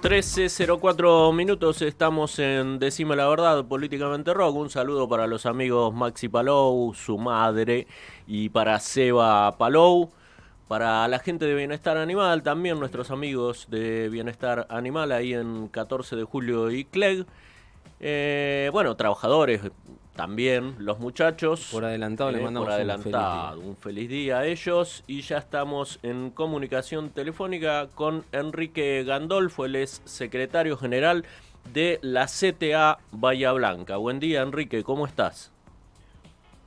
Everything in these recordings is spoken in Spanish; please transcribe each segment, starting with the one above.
13:04 estamos en Decime la Verdad, Políticamente Rock. Un saludo para los amigos Maxi Palou, su madre, y para Seba Palou. Para la gente de Bienestar Animal, también nuestros amigos de Bienestar Animal ahí en 14 de julio y Clegg. Bueno, trabajadores también, los muchachos. Por adelantado les Por mandamos un feliz día. adelantado, un feliz día a ellos. Y ya estamos en comunicación telefónica con Enrique Gandolfo, él es secretario general de la CTA Bahía Blanca. Buen día, Enrique, ¿cómo estás?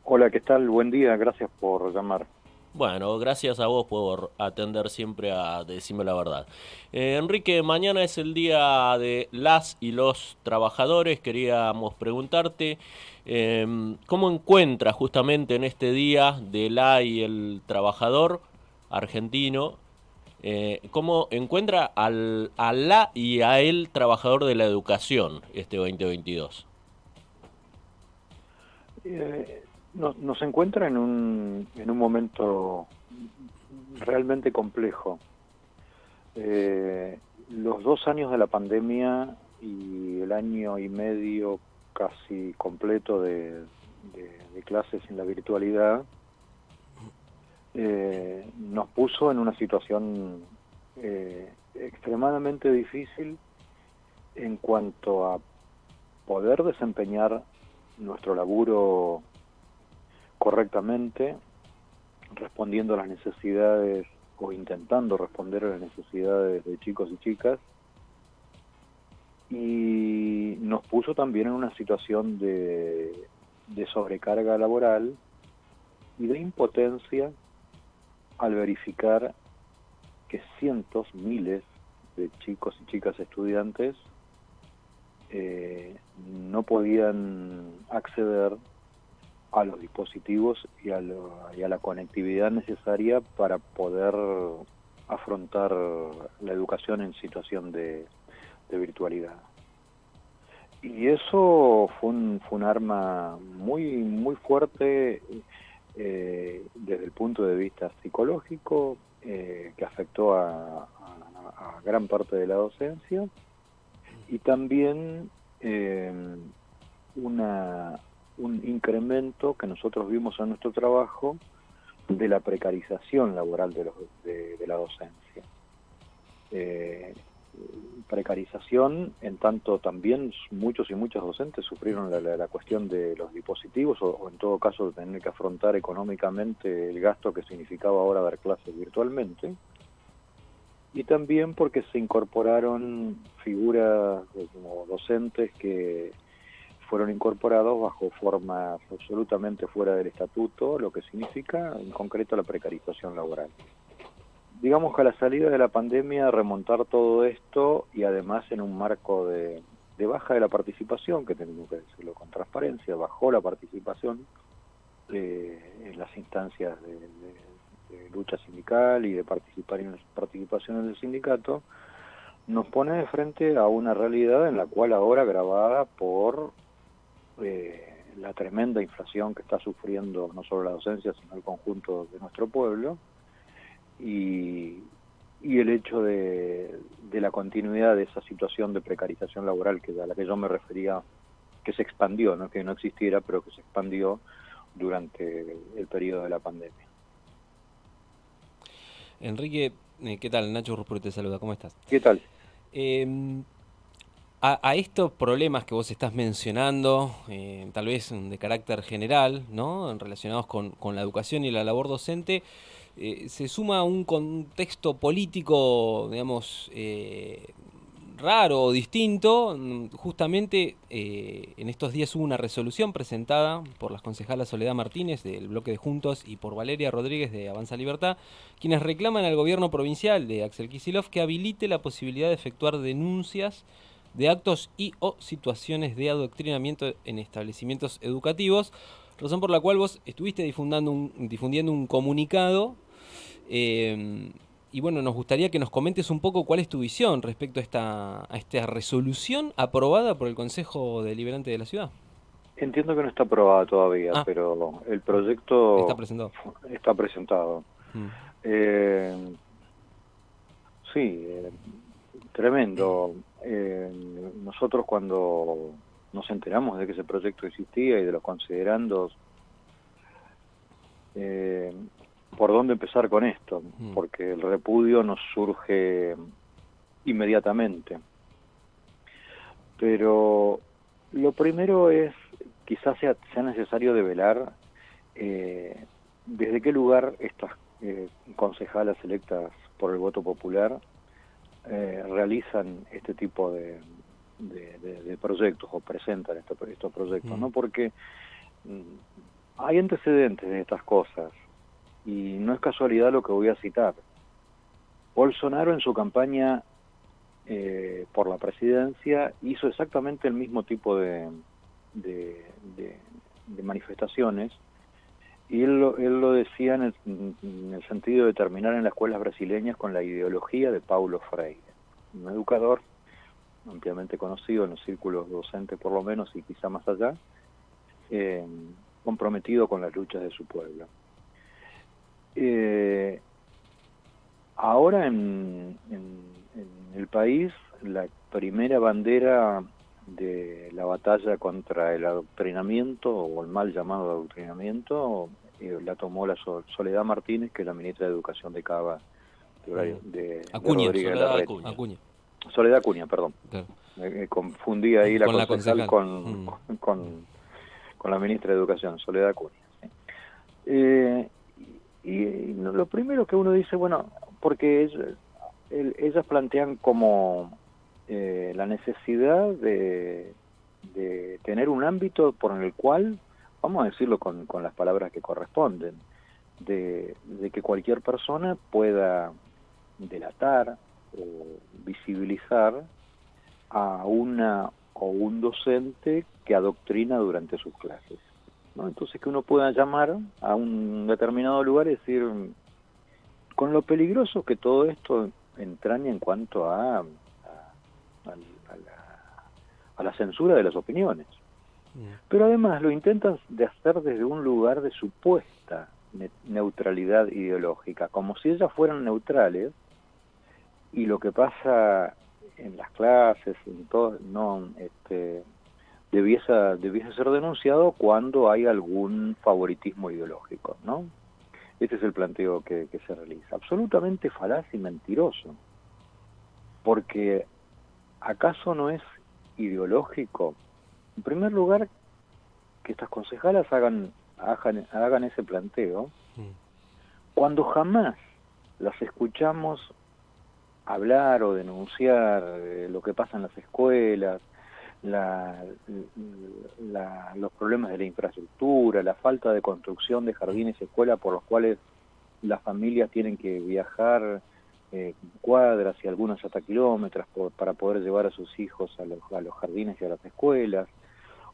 Hola, ¿qué tal? Buen día, gracias por llamar. Bueno, gracias a vos por atender siempre a Decime la Verdad. Enrique, mañana es el día de las y los trabajadores. Queríamos preguntarte cómo encuentra justamente en este día de la y el trabajador argentino, cómo encuentra a la y a el trabajador de la educación este 2022. Nos encuentra en un momento realmente complejo. Los 2 años de la pandemia y el año y medio casi completo de clases en la virtualidad nos puso en una situación extremadamente difícil en cuanto a poder desempeñar nuestro laburo correctamente, respondiendo a las necesidades o intentando responder a las necesidades de chicos y chicas, y nos puso también en una situación de sobrecarga laboral y de impotencia al verificar que cientos, miles de chicos y chicas estudiantes no podían acceder a los dispositivos y a la conectividad necesaria para poder afrontar la educación en situación de virtualidad. Y eso fue un arma muy fuerte desde el punto de vista psicológico, que afectó a gran parte de la docencia, y también un incremento que nosotros vimos en nuestro trabajo de la precarización laboral de la docencia. Precarización en tanto también muchos y muchas docentes sufrieron la cuestión de los dispositivos o en todo caso de tener que afrontar económicamente el gasto que significaba ahora dar clases virtualmente, y también porque se incorporaron figuras como docentes que fueron incorporados bajo formas absolutamente fuera del estatuto, lo que significa en concreto la precarización laboral. Digamos que a la salida de la pandemia remontar todo esto, y además en un marco de baja de la participación, que tenemos que decirlo con transparencia, bajó la participación en las instancias de lucha sindical y de participación en el sindicato, nos pone de frente a una realidad en la cual ahora agravada por la tremenda inflación que está sufriendo no solo la docencia, sino el conjunto de nuestro pueblo, y el hecho de la continuidad de esa situación de precarización laboral a la que yo me refería, que se expandió, no que no existiera, pero que se expandió durante el periodo de la pandemia. Enrique, ¿qué tal? Nacho Ruspuro te saluda, ¿cómo estás? ¿Qué tal? A estos problemas que vos estás mencionando, tal vez de carácter general, ¿no? Relacionados con la educación y la labor docente, se suma un contexto político, digamos, raro o distinto. Justamente en estos días hubo una resolución presentada por las concejalas Soledad Martínez del bloque de Juntos y por Valeria Rodríguez de Avanza Libertad, quienes reclaman al gobierno provincial de Axel Kicillof que habilite la posibilidad de efectuar denuncias de actos y o situaciones de adoctrinamiento en establecimientos educativos, razón por la cual vos estuviste difundiendo un comunicado. Y bueno, nos gustaría que nos comentes un poco cuál es tu visión respecto a esta resolución aprobada por el Consejo Deliberante de la ciudad. Entiendo que no está aprobada todavía, pero el proyecto está presentado. Está presentado. Sí, tremendo. nosotros cuando nos enteramos de que ese proyecto existía y de los considerandos, ¿por dónde empezar con esto? Porque el repudio nos surge inmediatamente. Pero lo primero es, quizás sea necesario develar desde qué lugar estas concejalas electas por el voto popular realizan este tipo de proyectos o presentan estos proyectos, ¿no? Porque hay antecedentes de estas cosas y no es casualidad lo que voy a citar. Bolsonaro en su campaña por la presidencia hizo exactamente el mismo tipo de manifestaciones, y él lo decía en el sentido de terminar en las escuelas brasileñas con la ideología de Paulo Freire, un educador ampliamente conocido en los círculos docentes por lo menos y quizá más allá, comprometido con las luchas de su pueblo. Ahora en el país, la primera bandera de la batalla contra el adoctrinamiento, o el mal llamado adoctrinamiento, la tomó la Soledad Martínez, que es la ministra de Educación de Cava, de Rodríguez Larreta. Soledad Acuña, perdón. Claro. Me confundí ahí la concejal con la ministra de Educación, Soledad Acuña. ¿Sí? Y lo primero que uno dice, bueno, porque ellas plantean como la necesidad de tener un ámbito por el cual, vamos a decirlo con las palabras que corresponden, de que cualquier persona pueda delatar o visibilizar a una o un docente que adoctrina durante sus clases, ¿no? Entonces que uno pueda llamar a un determinado lugar y decir, con lo peligroso que todo esto entraña en cuanto a la censura de las opiniones. Pero además lo intentan de hacer desde un lugar de supuesta neutralidad ideológica, como si ellas fueran neutrales, y lo que pasa en las clases, en todo, no debiese ser denunciado cuando hay algún favoritismo ideológico, ¿no? Este es el planteo que se realiza. Absolutamente falaz y mentiroso. Porque ¿acaso no es ideológico? En primer lugar, que estas concejalas hagan ese planteo, cuando jamás las escuchamos hablar o denunciar lo que pasa en las escuelas, los problemas de la infraestructura, la falta de construcción de jardines y escuelas por los cuales las familias tienen que viajar cuadras y algunas hasta kilómetros para poder llevar a sus hijos a los jardines y a las escuelas,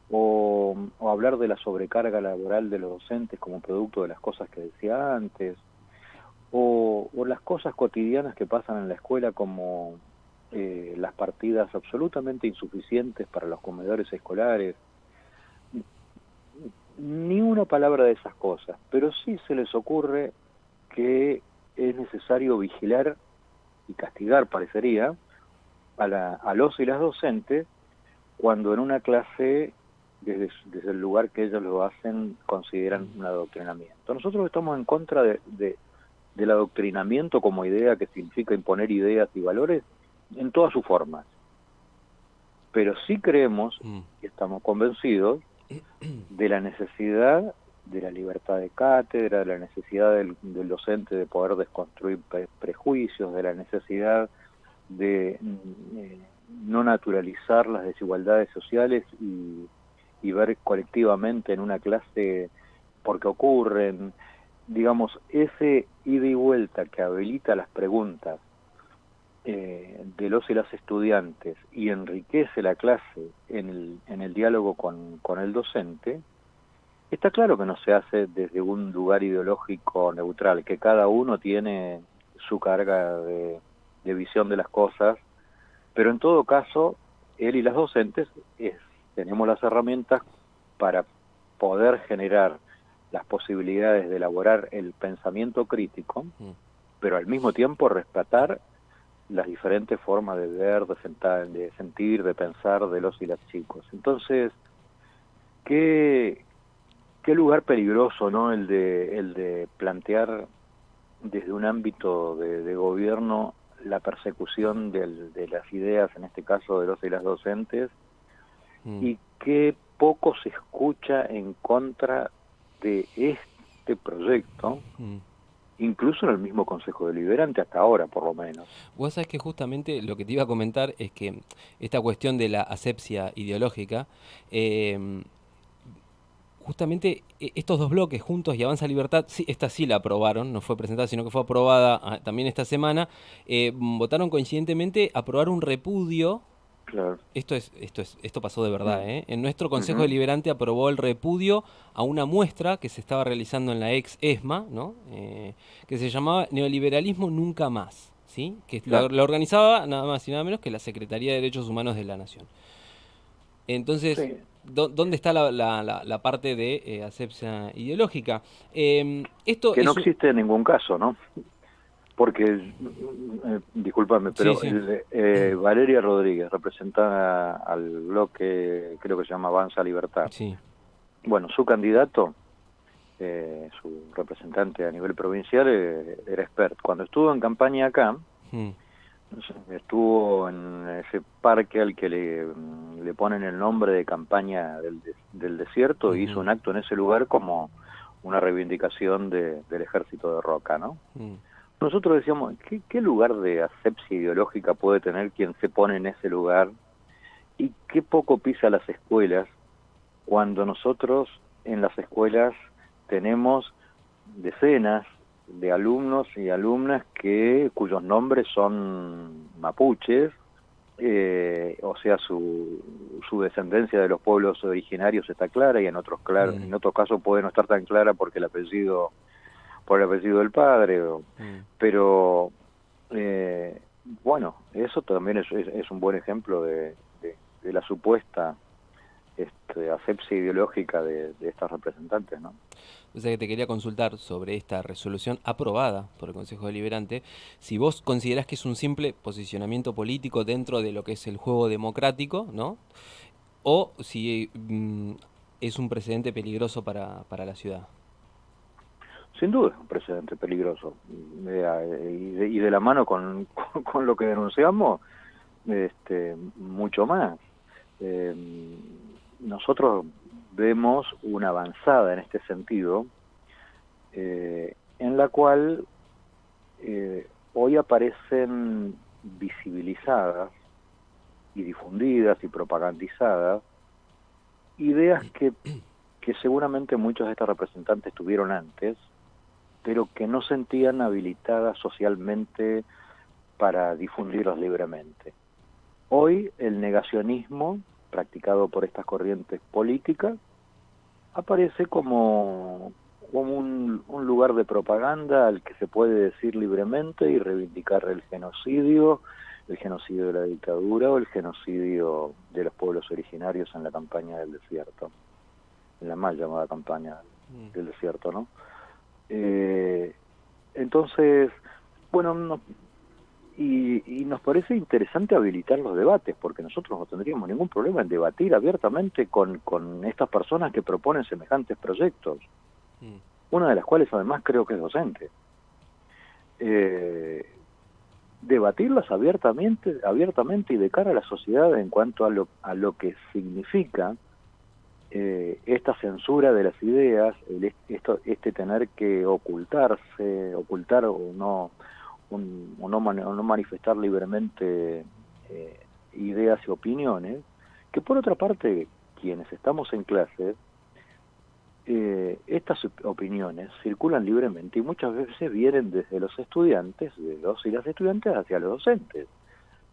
o hablar de la sobrecarga laboral de los docentes como producto de las cosas que decía antes, o las cosas cotidianas que pasan en la escuela como las partidas absolutamente insuficientes para los comedores escolares. Ni una palabra de esas cosas, pero sí se les ocurre que es necesario vigilar y castigar, parecería, a los y las docentes cuando en una clase, desde el lugar que ellos lo hacen, consideran un adoctrinamiento. Nosotros estamos en contra del adoctrinamiento como idea que significa imponer ideas y valores en todas sus formas. Pero sí creemos, y estamos convencidos, de la necesidad de la libertad de cátedra, de la necesidad del docente de poder desconstruir prejuicios, de la necesidad de no naturalizar las desigualdades sociales y ver colectivamente en una clase por qué ocurren. Digamos, ese ida y vuelta que habilita las preguntas de los y las estudiantes y enriquece la clase en el diálogo con el docente, está claro que no se hace desde un lugar ideológico neutral, que cada uno tiene su carga de visión de las cosas, pero en todo caso, él y las docentes tenemos las herramientas para poder generar las posibilidades de elaborar el pensamiento crítico, pero al mismo tiempo respetar las diferentes formas de ver, de sentir, de pensar de los y las chicos. Entonces, qué lugar peligroso, ¿no? El de plantear desde un ámbito de gobierno la persecución de las ideas, en este caso de los y las docentes, y qué poco se escucha en contra de este proyecto, incluso en el mismo Consejo Deliberante, hasta ahora por lo menos. Vos sabés que justamente lo que te iba a comentar es que esta cuestión de la asepsia ideológica, justamente estos dos bloques, Juntos y Avanza Libertad, sí, esta sí la aprobaron, no fue presentada, sino que fue aprobada también esta semana, votaron coincidentemente aprobar un repudio. Claro. Esto pasó de verdad, ¿eh? En nuestro Consejo Uh-huh. Deliberante aprobó el repudio a una muestra que se estaba realizando en la ex ESMA, ¿no? Que se llamaba Neoliberalismo Nunca Más, ¿sí? Que Claro. la organizaba nada más y nada menos que la Secretaría de Derechos Humanos de la Nación. Entonces, Sí. ¿dónde está la parte de asepsia ideológica? Esto Que no es un... existe en ningún caso, ¿no? Porque, discúlpame, Sí, pero sí, Valeria Rodríguez representa al bloque, creo que se llama Avanza Libertad. sí. Bueno, su candidato, su representante a nivel provincial, era expert. Cuando estuvo en campaña acá, Mm, estuvo en ese parque al que le ponen el nombre de campaña del desierto, y hizo ujú, un acto en ese lugar como una reivindicación del ejército de Roca, ¿no? mm, Nosotros decíamos, ¿qué lugar de asepsia ideológica puede tener quien se pone en ese lugar? Y qué poco pisa las escuelas cuando nosotros en las escuelas tenemos decenas de alumnos y alumnas cuyos nombres son mapuches, o sea, su descendencia de los pueblos originarios está clara, y mm, en otros casos puede no estar tan clara por el apellido del padre, mm. pero bueno, eso también es un buen ejemplo de la supuesta asepsia ideológica de estas representantes, ¿no? O sea que te quería consultar sobre esta resolución aprobada por el Consejo Deliberante, si vos considerás que es un simple posicionamiento político dentro de lo que es el juego democrático, ¿no? O si es un precedente peligroso para la ciudad. Sin duda es un precedente peligroso, y de la mano con lo que denunciamos, mucho más. Eh, Nosotros vemos una avanzada en este sentido, en la cual hoy aparecen visibilizadas y difundidas y propagandizadas ideas que seguramente muchos de estos representantes tuvieron antes, pero que no sentían habilitadas socialmente para difundirlas libremente. Hoy el negacionismo practicado por estas corrientes políticas aparece como un lugar de propaganda al que se puede decir libremente y reivindicar el genocidio de la dictadura o el genocidio de los pueblos originarios en la campaña del desierto, en la mal llamada campaña del desierto, ¿no? Entonces, bueno, y nos parece interesante habilitar los debates, porque nosotros no tendríamos ningún problema en debatir abiertamente con estas personas que proponen semejantes proyectos, Mm, una de las cuales además creo que es docente. Eh, Debatirlas abiertamente y de cara a la sociedad en cuanto a lo que significa esta censura de las ideas, este tener que ocultar o no manifestar libremente ideas y opiniones, que por otra parte, quienes estamos en clase, estas opiniones circulan libremente y muchas veces vienen desde los estudiantes, de los y las estudiantes, hacia los docentes,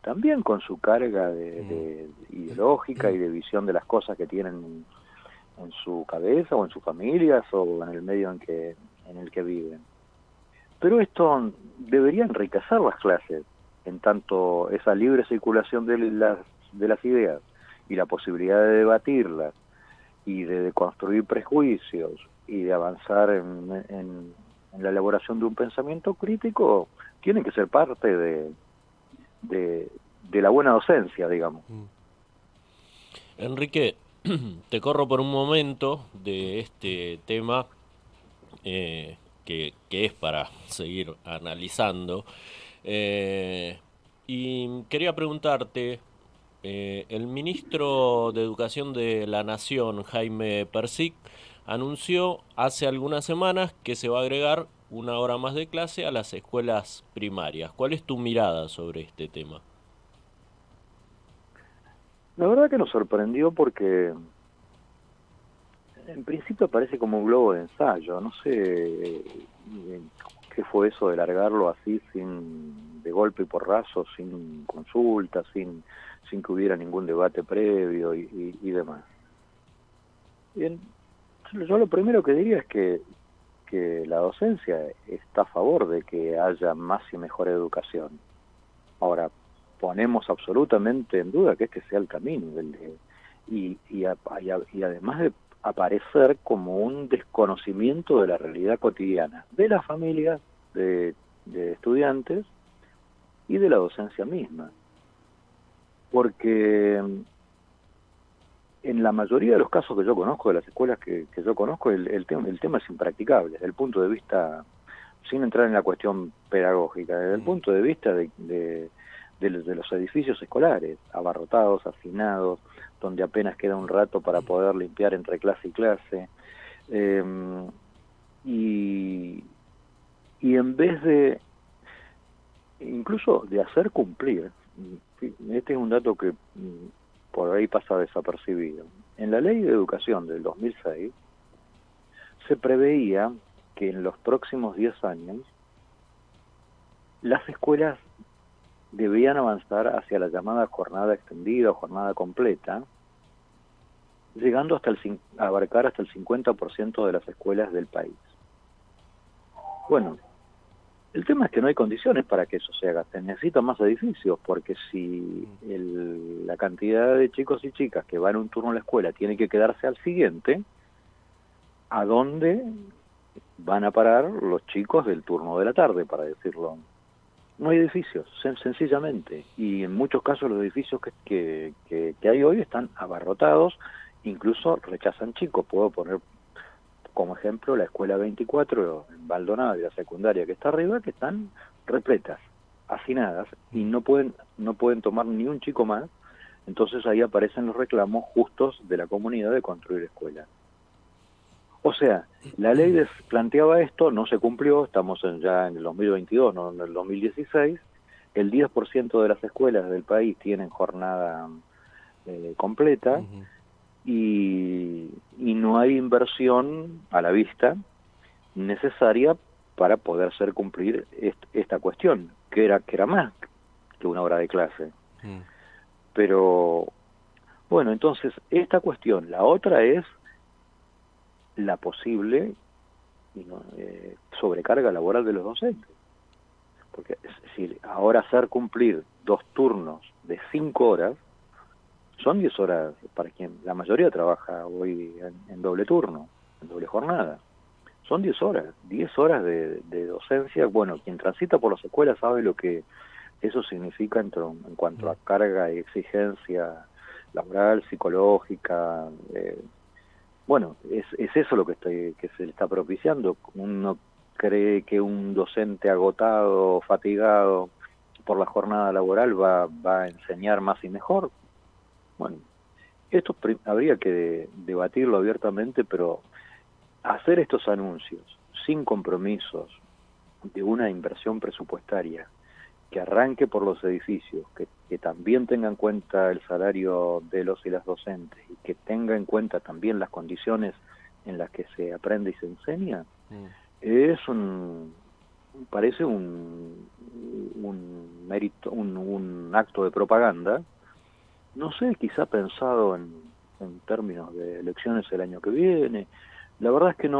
también con su carga mm, de ideológica y de visión de las cosas que tienen en su cabeza o en sus familias o en el medio en el que viven. Pero esto debería enriquecer las clases, en tanto esa libre circulación de las ideas y la posibilidad de debatirlas y de construir prejuicios y de avanzar en la elaboración de un pensamiento crítico, tiene que ser parte la buena docencia, digamos. Enrique, te corro por un momento de este tema que es para seguir analizando. Y quería preguntarte, el ministro de Educación de la Nación, Jaime Persic, anunció hace algunas semanas que se va a agregar una hora más de clase a las escuelas primarias. ¿Cuál es tu mirada sobre este tema? La verdad que nos sorprendió porque en principio parece como un globo de ensayo. No sé qué fue eso de largarlo así de golpe y porrazo, sin consulta, sin que hubiera ningún debate previo y demás. Bien, yo lo primero que diría es que la docencia está a favor de que haya más y mejor educación. Ahora, ponemos absolutamente en duda que este sea el camino, y además de aparecer como un desconocimiento de la realidad cotidiana de las familias, de estudiantes y de la docencia misma. Porque en la mayoría de los casos que yo conozco, de las escuelas que yo conozco, el tema es impracticable, desde el punto de vista, sin entrar en la cuestión pedagógica, desde el punto de vista de los edificios escolares, abarrotados, hacinados, donde apenas queda un rato para poder limpiar entre clase y clase. Y en vez de, incluso de hacer cumplir, este es un dato que por ahí pasa desapercibido. En la Ley de Educación del 2006 se preveía que en los próximos 10 años las escuelas debían avanzar hacia la llamada jornada extendida o jornada completa, llegando a abarcar hasta el 50% de las escuelas del país. Bueno, el tema es que no hay condiciones para que eso se haga. Se necesitan más edificios, porque si la cantidad de chicos y chicas que van un turno a la escuela tiene que quedarse al siguiente, ¿a dónde van a parar los chicos del turno de la tarde, para decirlo? No hay edificios, sencillamente. Y en muchos casos los edificios que hay hoy están abarrotados, incluso rechazan chicos. Puedo poner como ejemplo la escuela 24 en Baldonado, de la secundaria que está arriba, que están repletas, hacinadas, y no pueden tomar ni un chico más. Entonces ahí aparecen los reclamos justos de la comunidad de construir escuelas. O sea, la ley planteaba esto, no se cumplió, estamos ya en el 2022, no en el 2016, el 10% de las escuelas del país tienen jornada completa, y no hay inversión a la vista necesaria para poder hacer cumplir esta cuestión, que era más que una hora de clase. Pero, bueno, entonces, esta cuestión, la otra es la posible sobrecarga laboral de los docentes. Porque si ahora hacer cumplir 2 turnos de 5 horas, son 10 horas para quien la mayoría trabaja hoy en doble turno, en doble jornada. Son 10 horas de docencia. Bueno, quien transita por las escuelas sabe lo que eso significa en cuanto a carga y exigencia laboral, psicológica. Bueno, es eso lo que se le está propiciando. Uno cree que un docente agotado, fatigado por la jornada laboral va a enseñar más y mejor. Bueno, esto habría que debatirlo abiertamente, pero hacer estos anuncios sin compromisos de una inversión presupuestaria que arranque por los edificios, que también tenga en cuenta el salario de los y las docentes, y que tenga en cuenta también las condiciones en las que se aprende y se enseña, parece un mérito, un acto de propaganda. No sé, quizá pensado en términos de elecciones el año que viene. La verdad es que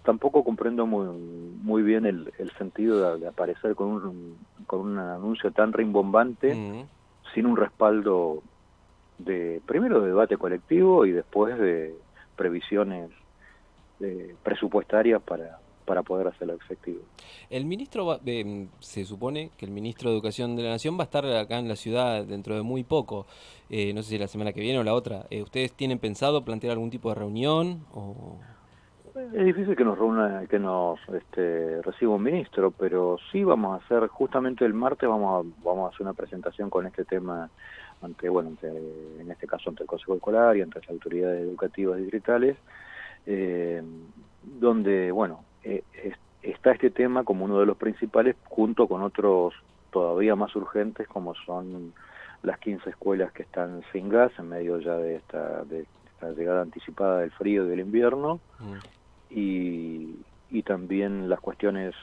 tampoco comprendo muy bien el sentido de aparecer con un anuncio tan rimbombante, sin un respaldo primero de debate colectivo y después de previsiones presupuestarias para poder hacerlo efectivo. El ministro, se supone que el ministro de Educación de la Nación va a estar acá en la ciudad dentro de muy poco, no sé si la semana que viene o la otra. ¿Ustedes tienen pensado plantear algún tipo de reunión? Es difícil que nos reciba un ministro, pero sí vamos a hacer, justamente el martes vamos a hacer una presentación con este tema en este caso ante el Consejo Escolar y ante las autoridades educativas distritales, donde, está este tema como uno de los principales, junto con otros todavía más urgentes, como son las 15 escuelas que están sin gas, en medio ya de esta llegada anticipada del frío y del invierno, y también las cuestiones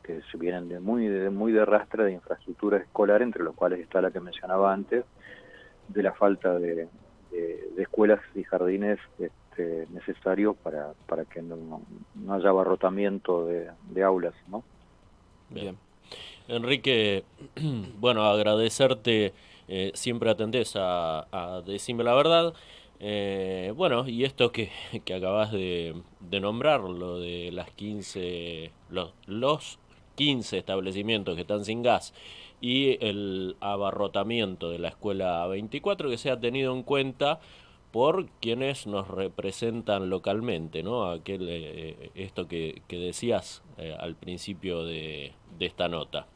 que se vienen de muy de rastre de infraestructura escolar, entre los cuales está la que mencionaba antes, de la falta de escuelas y jardines necesarios para que no haya abarrotamiento de aulas, ¿no? Bien. Enrique, bueno, agradecerte, siempre atendés a Decime la Verdad. Y esto que acabas de nombrar, lo de las 15, los 15 establecimientos que están sin gas y el abarrotamiento de la escuela 24, que se ha tenido en cuenta por quienes nos representan localmente, ¿no? Esto que decías al principio de esta nota.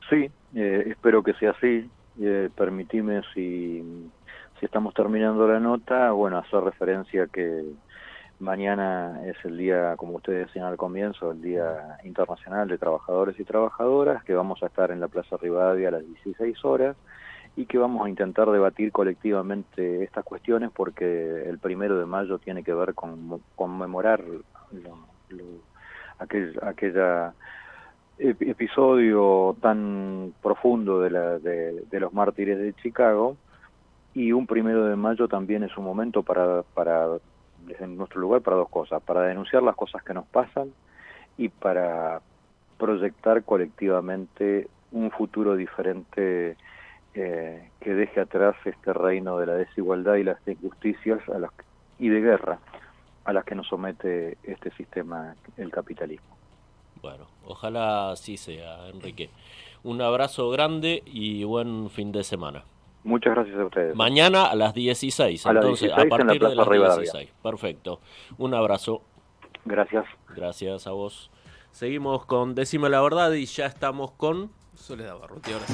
Sí, espero que sea así. Permitime, si estamos terminando la nota, hacer referencia que mañana es el día, como ustedes decían al comienzo, el Día Internacional de Trabajadores y Trabajadoras, que vamos a estar en la Plaza Rivadavia a las 16 horas y que vamos a intentar debatir colectivamente estas cuestiones, porque el 1 de mayo tiene que ver con conmemorar aquella episodio tan profundo de los mártires de Chicago, y un 1 de mayo también es un momento para desde nuestro lugar, para dos cosas: para denunciar las cosas que nos pasan y para proyectar colectivamente un futuro diferente, que deje atrás este reino de la desigualdad y las injusticias y de guerra a las que nos somete este sistema, el capitalismo. Bueno, ojalá así sea, Enrique. Un abrazo grande y buen fin de semana. Muchas gracias a ustedes. Mañana a las 16, a las entonces 16 a partir en la de las Rivadavia. 16. Perfecto. Un abrazo. Gracias. Gracias a vos. Seguimos con Decime la Verdad y ya estamos con Soledad Barruti ahora.